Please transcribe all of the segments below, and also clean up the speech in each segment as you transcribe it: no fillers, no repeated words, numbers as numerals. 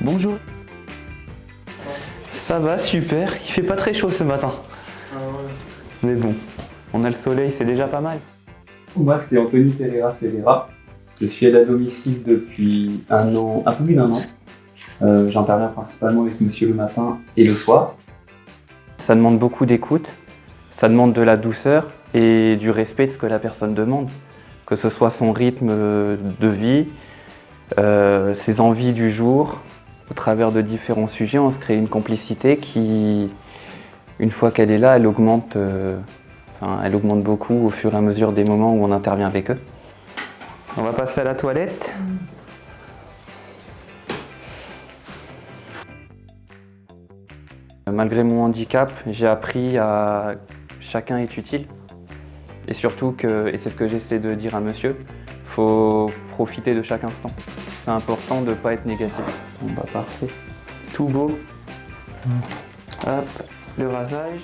Bonjour. Ça va, super. Il fait pas très chaud ce matin. Mais bon, on a le soleil, c'est déjà pas mal. Moi, c'est Anthony Pereira Severa. Je suis aide à domicile depuis un an, un peu plus d'un an. J'interviens principalement avec monsieur le matin et le soir. Ça demande beaucoup d'écoute, ça demande de la douceur et du respect de ce que la personne demande. Que ce soit son rythme de vie, ses envies du jour. Au travers de différents sujets, on se crée une complicité qui, une fois qu'elle est là, elle augmente beaucoup au fur et à mesure des moments où on intervient avec eux. On va passer à la toilette. Malgré mon handicap, j'ai appris à chacun est utile. Et surtout, et c'est ce que j'essaie de dire à monsieur, il faut profiter de chaque instant. C'est important de ne pas être négatif. Bon bah parfait. Tout beau. Hop, le rasage.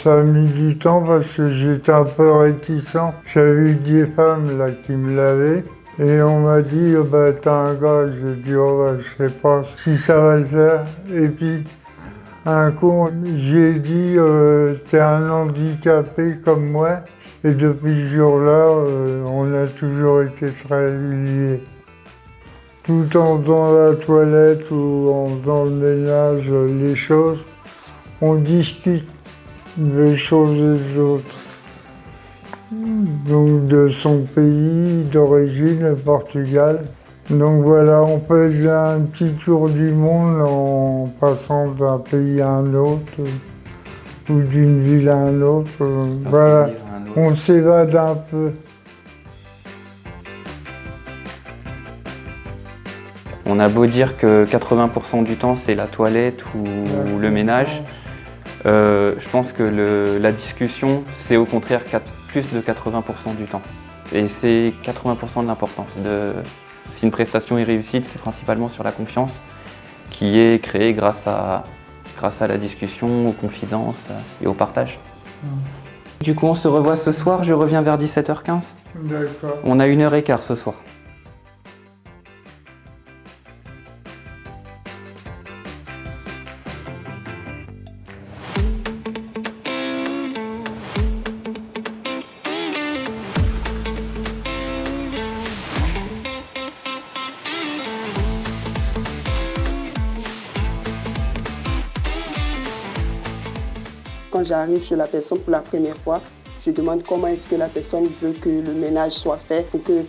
Ça a mis du temps parce que j'étais un peu réticent. J'avais eu des femmes là qui me lavaient et on m'a dit bah t'as un gars. J'ai dit oh bah, je sais pas si ça va le faire. Et puis un coup j'ai dit t'es un handicapé comme moi. Et depuis ce jour-là, on a toujours été très liés. Tout en faisant la toilette ou en faisant le ménage, les choses, on discute des choses des autres. Donc de son pays d'origine, le Portugal. Donc voilà, on peut faire un petit tour du monde en passant d'un pays à un autre ou d'une ville à un autre. Voilà, on s'évade un peu. On a beau dire que 80% du temps c'est la toilette ou le ménage, je pense que la discussion c'est au contraire plus de 80% du temps. Et c'est 80% de l'importance. Si une prestation est réussie, c'est principalement sur la confiance qui est créée grâce à la discussion, aux confidences et au partage. Du coup on se revoit ce soir, je reviens vers 17h15. D'accord. On a 1h15 ce soir. Quand j'arrive chez la personne pour la première fois, je demande comment est-ce que la personne veut que le ménage soit fait pour que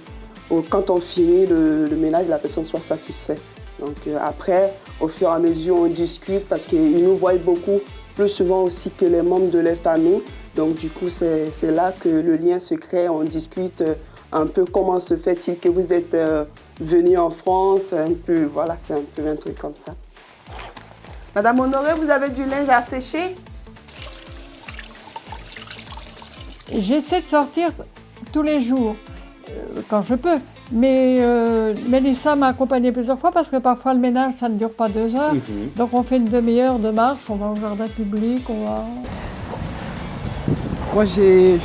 quand on finit le ménage, la personne soit satisfaite. Donc après, au fur et à mesure, on discute parce qu'ils nous voient beaucoup, plus souvent aussi que les membres de leur famille. Donc du coup, c'est là que le lien se crée. On discute un peu comment se fait-il que vous êtes venu en France, un peu, voilà, c'est un peu un truc comme ça. Madame Honoré, vous avez du linge à sécher? J'essaie de sortir tous les jours, quand je peux. Mais Mélissa m'a accompagnée plusieurs fois parce que parfois le ménage, ça ne dure pas 2 heures. Donc on fait une demi-heure de marche, on va au jardin public, on va... Moi, j'ai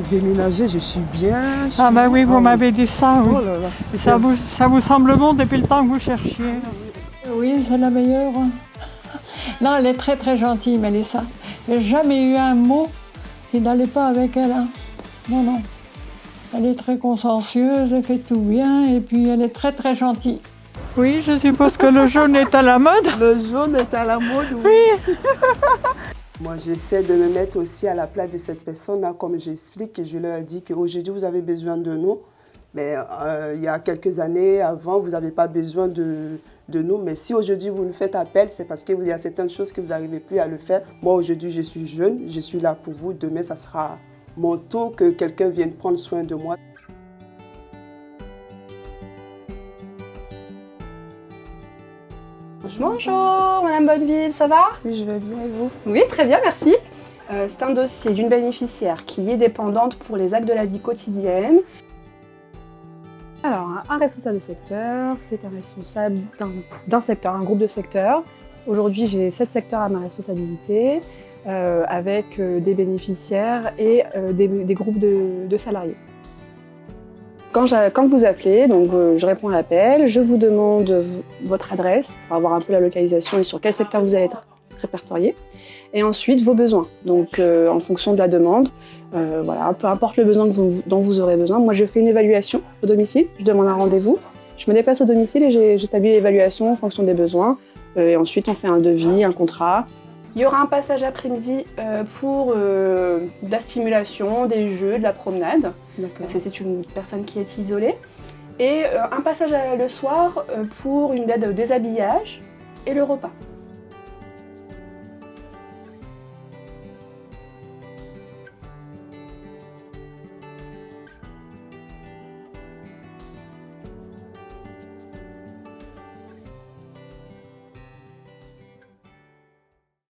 déménagé, je suis bien. Ah ben oui, vous m'avez dit ça, oui. Oh là là, Ça vous semble bon depuis le temps que vous cherchiez? Oui, c'est la meilleure. Non, elle est très très gentille, Mélissa. J'ai jamais eu un mot qui n'allait pas avec elle. Hein. Non, non. Elle est très consciencieuse, elle fait tout bien et puis elle est très très gentille. Oui, je suppose que le jaune est à la mode. Le jaune est à la mode, oui. Moi, j'essaie de me mettre aussi à la place de cette personne-là, comme j'explique, je leur dis qu'aujourd'hui, vous avez besoin de nous. Mais il y a quelques années, avant, vous n'avez pas besoin de nous. Mais si aujourd'hui, vous nous faites appel, c'est parce qu'il y a certaines choses que vous n'arrivez plus à le faire. Moi, aujourd'hui, je suis jeune, je suis là pour vous. Demain, ça sera mon tour que quelqu'un vienne prendre soin de moi. Bonjour, Madame Bonneville, ça va? Oui, je vais bien et vous? Oui, très bien, merci. C'est un dossier d'une bénéficiaire qui est dépendante pour les actes de la vie quotidienne. Alors, un responsable de secteur, c'est un responsable d'un secteur, un groupe de secteurs. Aujourd'hui, j'ai 7 secteurs à ma responsabilité, avec des bénéficiaires et des groupes de salariés. Quand vous appelez, donc je réponds à l'appel, je vous demande votre adresse pour avoir un peu la localisation et sur quel secteur vous allez être répertorié. Et ensuite, vos besoins. Donc, en fonction de la demande, voilà, peu importe le besoin dont vous aurez besoin. Moi, je fais une évaluation au domicile, je demande un rendez-vous, je me déplace au domicile et j'établis l'évaluation en fonction des besoins. Et ensuite, on fait un devis, un contrat. Il y aura un passage après-midi pour de la stimulation, des jeux, de la promenade, parce que c'est une personne qui est isolée. Et un passage le soir pour une aide au déshabillage et le repas.